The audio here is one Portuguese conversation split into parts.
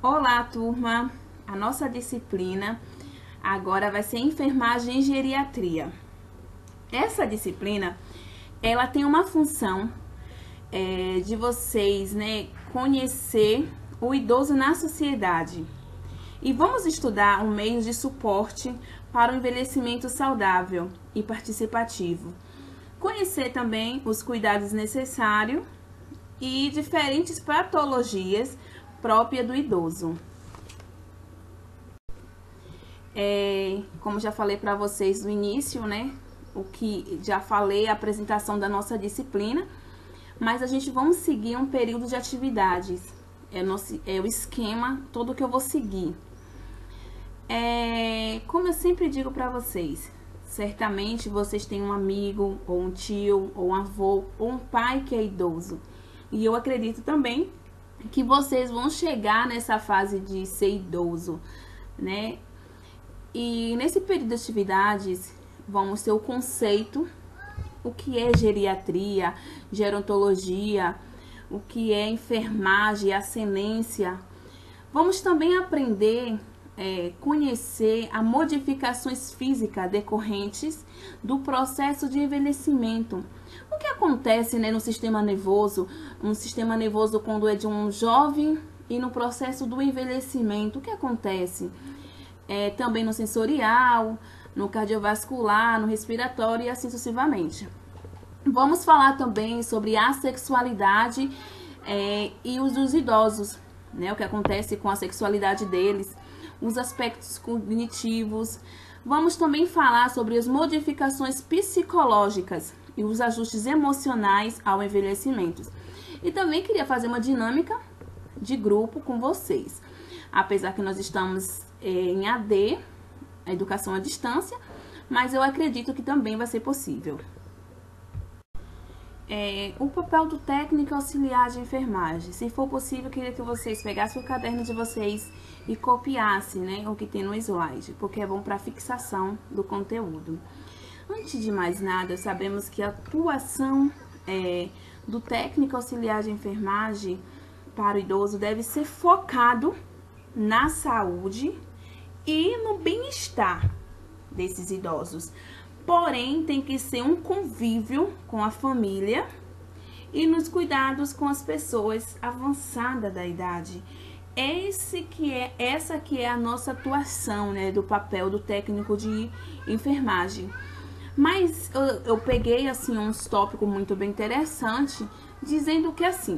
Olá, turma! A nossa disciplina agora vai ser enfermagem e geriatria. Essa disciplina, ela tem uma função de vocês, conhecer o idoso na sociedade. E vamos estudar um meio de suporte para o envelhecimento saudável e participativo. Conhecer também os cuidados necessários e diferentes patologias próprias do idoso. Como já falei para vocês no início, o que já falei, a apresentação da nossa disciplina, mas a gente vamos seguir um período de atividades. É o esquema todo que eu vou seguir. Como eu sempre digo para vocês, certamente vocês têm um amigo, ou um tio, ou um avô, ou um pai que é idoso. E eu acredito também que vocês vão chegar nessa fase de ser idoso, né? E nesse período de atividades, vamos ter o conceito, o que é geriatria, gerontologia, o que é enfermagem, ascenência. Vamos também aprender, conhecer as modificações físicas decorrentes do processo de envelhecimento. O que acontece, no sistema nervoso, quando é de um jovem e no processo do envelhecimento, o que acontece? Também no sensorial, no cardiovascular, no respiratório e assim sucessivamente. Vamos falar também sobre a sexualidade e os dos idosos, o que acontece com a sexualidade deles, os aspectos cognitivos. Vamos também falar sobre as modificações psicológicas e os ajustes emocionais ao envelhecimento. E também queria fazer uma dinâmica de grupo com vocês. Apesar que nós estamos em AD, a educação à distância, mas eu acredito que também vai ser possível. O papel do técnico auxiliar de enfermagem. Se for possível, eu queria que vocês pegassem o caderno de vocês e copiassem, o que tem no slide, porque é bom para fixação do conteúdo. Antes de mais nada, sabemos que a atuação do técnico auxiliar de enfermagem para o idoso deve ser focado na saúde e no bem-estar desses idosos. Porém, tem que ser um convívio com a família e nos cuidados com as pessoas avançadas da idade. Essa que é a nossa atuação, do papel do técnico de enfermagem. Mas eu peguei assim uns tópicos muito bem interessantes, dizendo que assim,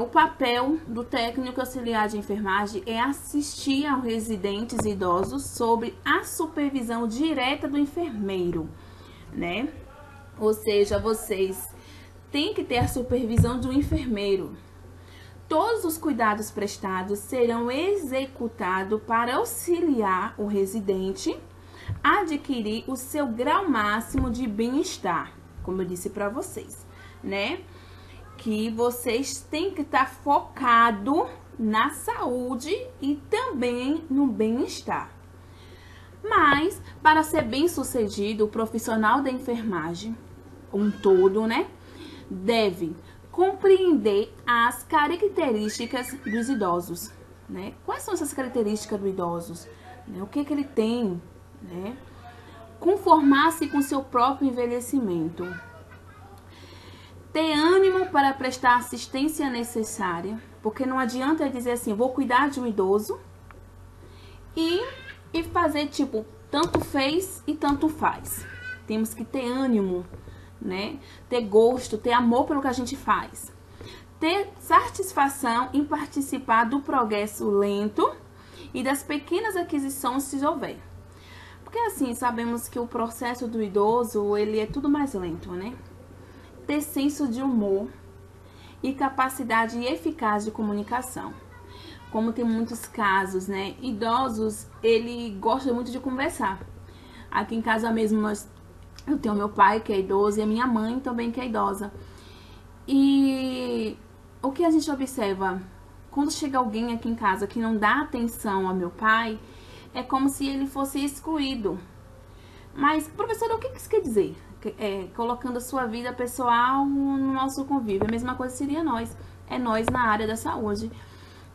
o papel do técnico auxiliar de enfermagem é assistir aos residentes idosos sob a supervisão direta do enfermeiro, Ou seja, vocês têm que ter a supervisão do enfermeiro. Todos os cuidados prestados serão executados para auxiliar o residente a adquirir o seu grau máximo de bem-estar, como eu disse para vocês, que vocês têm que estar focado na saúde e também no bem-estar. Mas, para ser bem-sucedido, o profissional da enfermagem, um todo, deve compreender as características dos idosos, Quais são essas características dos idosos? O que ele tem, Conformar-se com seu próprio envelhecimento. Ter ânimo para prestar assistência necessária, porque não adianta dizer assim, vou cuidar de um idoso e fazer tipo, tanto fez e tanto faz. Temos que ter ânimo, ter gosto, ter amor pelo que a gente faz. Ter satisfação em participar do progresso lento e das pequenas aquisições se houver. Porque assim, sabemos que o processo do idoso, ele é tudo mais lento, Ter senso de humor e capacidade eficaz de comunicação. Como tem muitos casos, idosos, ele gosta muito de conversar. Aqui em casa mesmo, eu tenho meu pai que é idoso e a minha mãe também que é idosa. E o que a gente observa? Quando chega alguém aqui em casa que não dá atenção ao meu pai, é como se ele fosse excluído. Mas, professora, o que isso quer dizer? Colocando a sua vida pessoal no nosso convívio. A mesma coisa seria nós. É nós na área da saúde.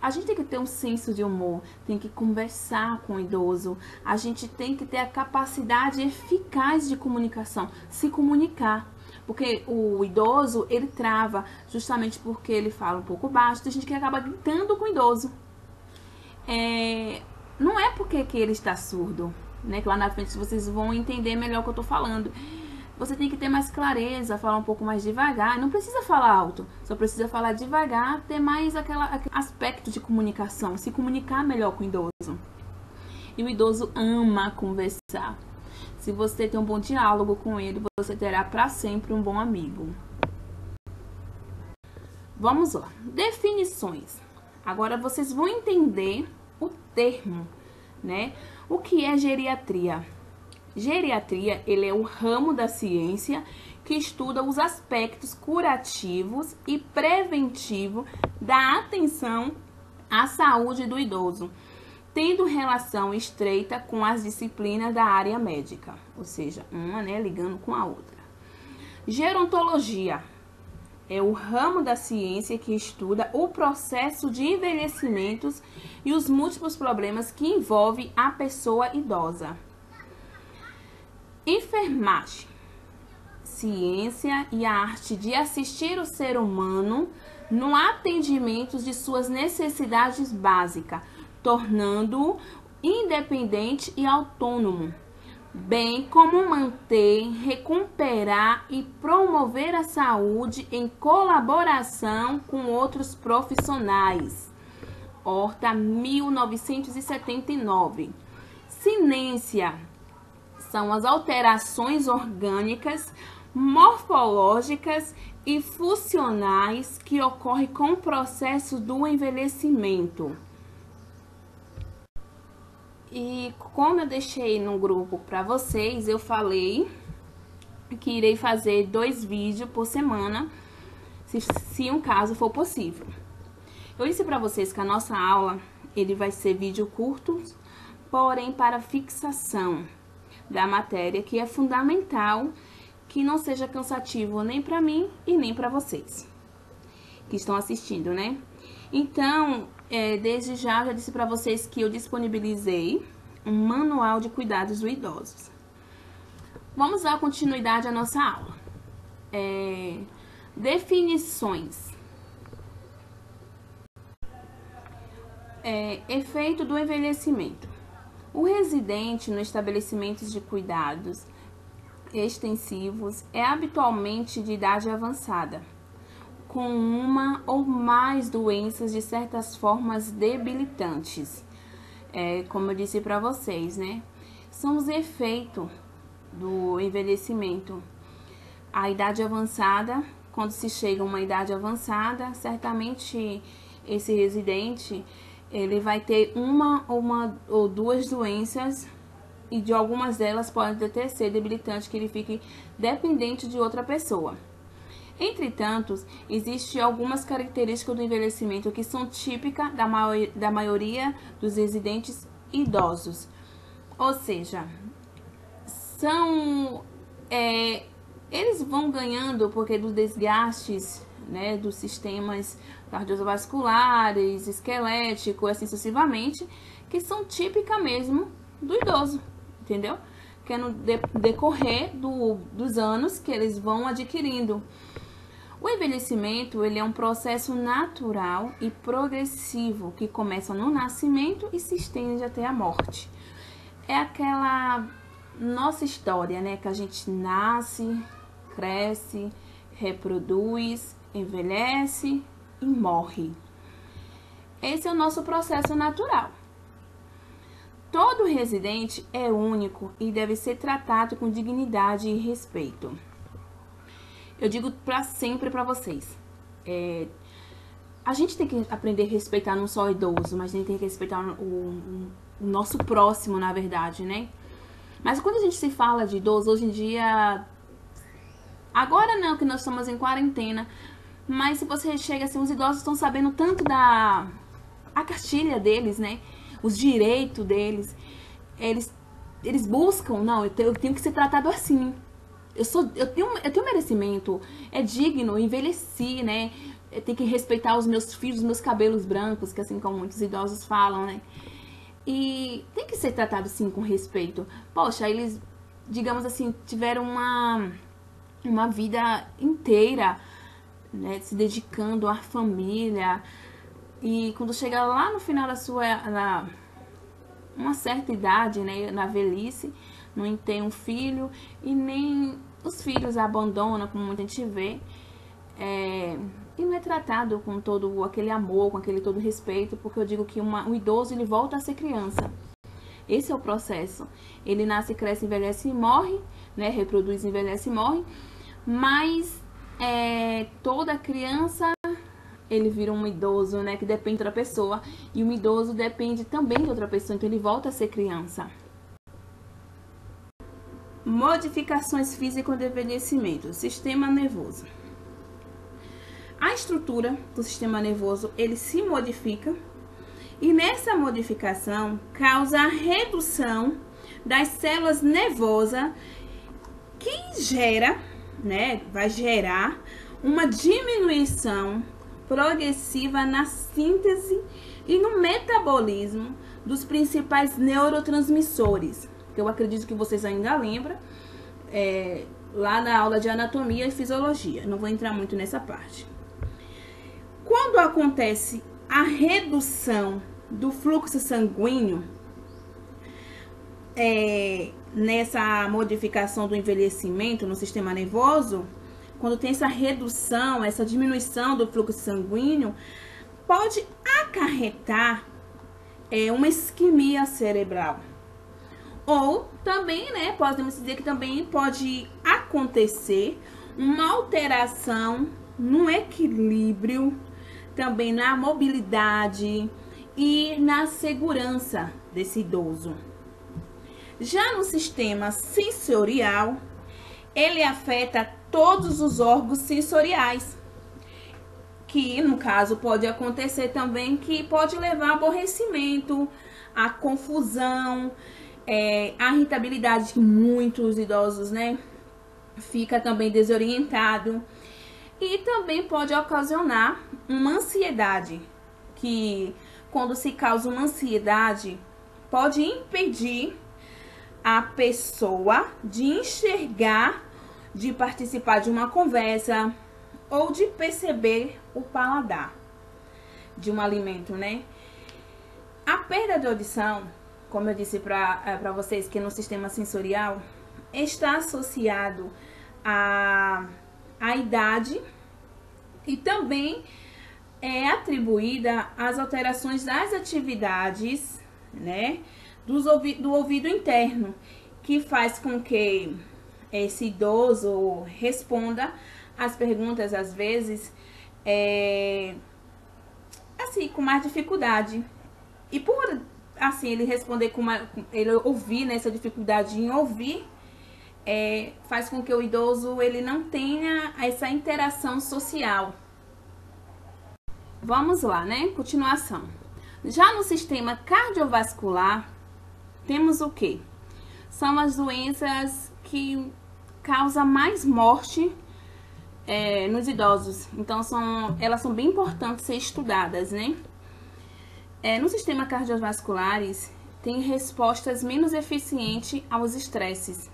a gente tem que ter um senso de humor, tem que conversar com o idoso, a gente tem que ter a capacidade eficaz de comunicação, se comunicar. Porque o idoso, ele trava justamente porque ele fala um pouco baixo, tem gente que acaba gritando com o idoso. Não é porque que ele está surdo, né? Que lá na frente vocês vão entender melhor o que eu tô falando. Você tem que ter mais clareza, falar um pouco mais devagar. Não precisa falar alto, só precisa falar devagar, ter mais aquele aspecto de comunicação, se comunicar melhor com o idoso. E o idoso ama conversar. Se você tem um bom diálogo com ele, você terá para sempre um bom amigo. Vamos lá. Definições. Agora vocês vão entender o termo, né? O que é geriatria? Geriatria, ele é um ramo da ciência que estuda os aspectos curativos e preventivos da atenção à saúde do idoso, tendo relação estreita com as disciplinas da área médica, ou seja, uma, né, ligando com a outra. Gerontologia é o ramo da ciência que estuda o processo de envelhecimentos e os múltiplos problemas que envolvem a pessoa idosa. Enfermagem, ciência e a arte de assistir o ser humano no atendimento de suas necessidades básicas, tornando-o independente e autônomo, bem como manter, recuperar e promover a saúde em colaboração com outros profissionais. Horta, 1979. Ciência são as alterações orgânicas, morfológicas e funcionais que ocorrem com o processo do envelhecimento. E como eu deixei no grupo para vocês, eu falei que irei fazer 2 vídeos por semana, se um caso for possível. Eu disse para vocês que a nossa aula, ele vai ser vídeo curto, porém para fixação da matéria, que é fundamental que não seja cansativo nem para mim e nem para vocês que estão assistindo, né? Então, desde já disse para vocês que eu disponibilizei um manual de cuidados do idoso. Vamos dar continuidade à nossa aula. Definições. Efeito do envelhecimento. O residente no estabelecimento de cuidados extensivos é habitualmente de idade avançada, com uma ou mais doenças de certas formas debilitantes. Como eu disse para vocês, né? São os efeitos do envelhecimento. A idade avançada, quando se chega a uma idade avançada, certamente esse residente ele vai ter uma ou 2 doenças, e de algumas delas pode até ser debilitante, que ele fique dependente de outra pessoa. Entretanto, existem algumas características do envelhecimento que são típicas da maioria dos residentes idosos. Ou seja, eles vão ganhando porque dos desgastes, né, dos sistemas cardiovasculares, esqueléticos, assim sucessivamente, que são típicas mesmo do idoso, entendeu? Que é no decorrer dos anos que eles vão adquirindo. O envelhecimento, ele é um processo natural e progressivo que começa no nascimento e se estende até a morte. É aquela nossa história, né? Que a gente nasce, cresce, reproduz, envelhece e morre. Esse é o nosso processo natural. Todo residente é único e deve ser tratado com dignidade e respeito. Eu digo para sempre para vocês, a gente tem que aprender a respeitar não só o idoso, mas a gente tem que respeitar o nosso próximo, na verdade, né? Mas quando a gente se fala de idoso, hoje em dia, agora não, que nós estamos em quarentena, mas se você chega assim, os idosos estão sabendo tanto a cartilha deles, né? Os direitos deles, eles buscam, não, eu tenho que ser tratado assim. Eu tenho merecimento, é digno, envelheci, né? tem que respeitar os meus fios, os meus cabelos brancos, que assim como muitos idosos falam, né? E tem que ser tratado, sim, com respeito. Poxa, eles, digamos assim, tiveram uma vida inteira, né, se dedicando à família. E quando chega lá no final da uma certa idade, né, na velhice, não tem um filho e nem os filhos abandonam, como muita gente vê, e não é tratado com todo aquele amor, com aquele todo respeito, porque eu digo que um idoso, ele volta a ser criança. Esse é o processo. Ele nasce, cresce, envelhece e morre, né, reproduz, envelhece e morre, mas toda criança, ele vira um idoso, né, que depende de outra pessoa, e um idoso depende também de outra pessoa, então ele volta a ser criança. Modificações físicas do envelhecimento. Sistema nervoso. A estrutura do sistema nervoso, ele se modifica, e nessa modificação causa a redução das células nervosas, que gera, né, vai gerar uma diminuição progressiva na síntese e no metabolismo dos principais neurotransmissores, que eu acredito que vocês ainda lembram, lá na aula de anatomia e fisiologia. Não vou entrar muito nessa parte. Quando acontece a redução do fluxo sanguíneo, nessa modificação do envelhecimento no sistema nervoso, quando tem essa redução, essa diminuição do fluxo sanguíneo, pode acarretar uma isquemia cerebral. Ou também, né, podemos dizer que também pode acontecer uma alteração no equilíbrio, também na mobilidade e na segurança desse idoso. Já no sistema sensorial, ele afeta todos os órgãos sensoriais, que no caso pode acontecer também, que pode levar a aborrecimento, a confusão, a irritabilidade, que muitos idosos, né, fica também desorientado, e também pode ocasionar uma ansiedade, que quando se causa uma ansiedade, pode impedir a pessoa de enxergar, de participar de uma conversa ou de perceber o paladar de um alimento, né? A perda de audição, como eu disse para vocês, que no sistema sensorial está associado à idade e também é atribuída às alterações das atividades, né, do ouvido interno, que faz com que esse idoso responda as perguntas, às vezes, assim, com mais dificuldade. E por, assim, ele responder ele ouvir, né, essa dificuldade em ouvir, faz com que o idoso, ele não tenha essa interação social. Vamos lá, né? Continuação. Já no sistema cardiovascular, temos o quê? São as doenças que causam mais morte nos idosos. Então, elas são bem importantes ser estudadas, né? No sistema cardiovasculares, tem respostas menos eficientes aos estresses.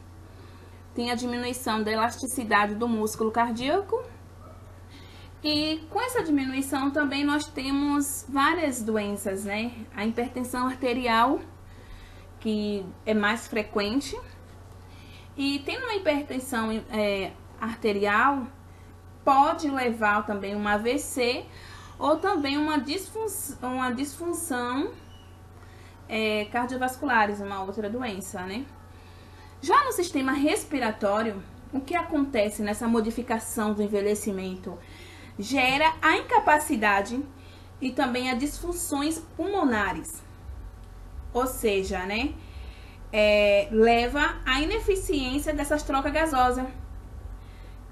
Tem a diminuição da elasticidade do músculo cardíaco. E com essa diminuição também nós temos várias doenças, né? A hipertensão arterial, que é mais frequente. E tendo uma hipertensão arterial, pode levar também uma AVC ou também uma disfunção cardiovasculares, uma outra doença, né? Já no sistema respiratório, o que acontece nessa modificação do envelhecimento? Gera a incapacidade e também as disfunções pulmonares. Ou seja, né, leva à ineficiência dessas trocas gasosas.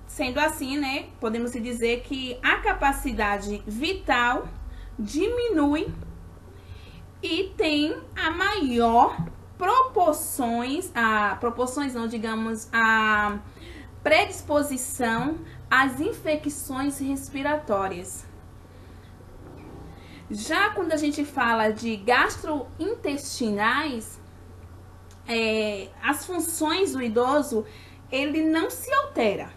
Sendo assim, né, podemos dizer que a capacidade vital diminui e tem a maior a predisposição às infecções respiratórias. Já quando a gente fala de gastrointestinais, as funções do idoso, ele não se altera.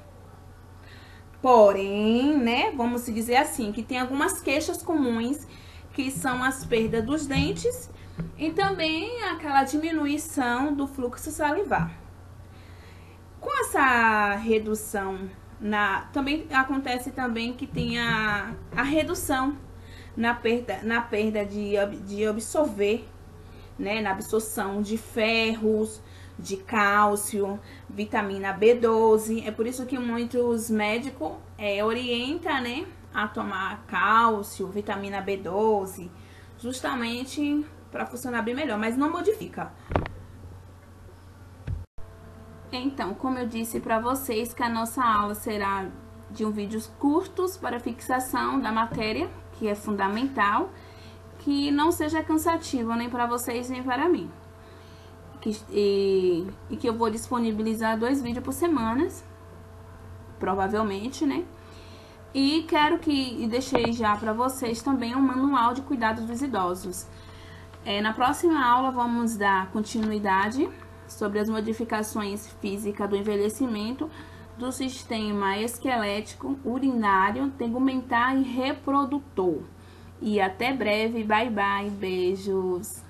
Porém, né, vamos dizer assim, que tem algumas queixas comuns, que são as perdas dos dentes e também aquela diminuição do fluxo salivar. Com essa redução, também acontece também que tem a redução na perda de absorver, né, na absorção de ferros, de cálcio, vitamina B12. É por isso que muitos médicos orientam, né, a tomar cálcio, vitamina B12, justamente para funcionar bem melhor, mas não modifica. Então, como eu disse para vocês, que a nossa aula será de vídeos curtos para fixação da matéria, que é fundamental, que não seja cansativo nem para vocês nem para mim. E que eu vou disponibilizar 2 vídeos por semana, provavelmente, né? E deixei já para vocês também um manual de cuidados dos idosos. Na próxima aula vamos dar continuidade sobre as modificações físicas do envelhecimento do sistema esquelético, urinário, tegumentar e reprodutor. E até breve, bye bye, beijos!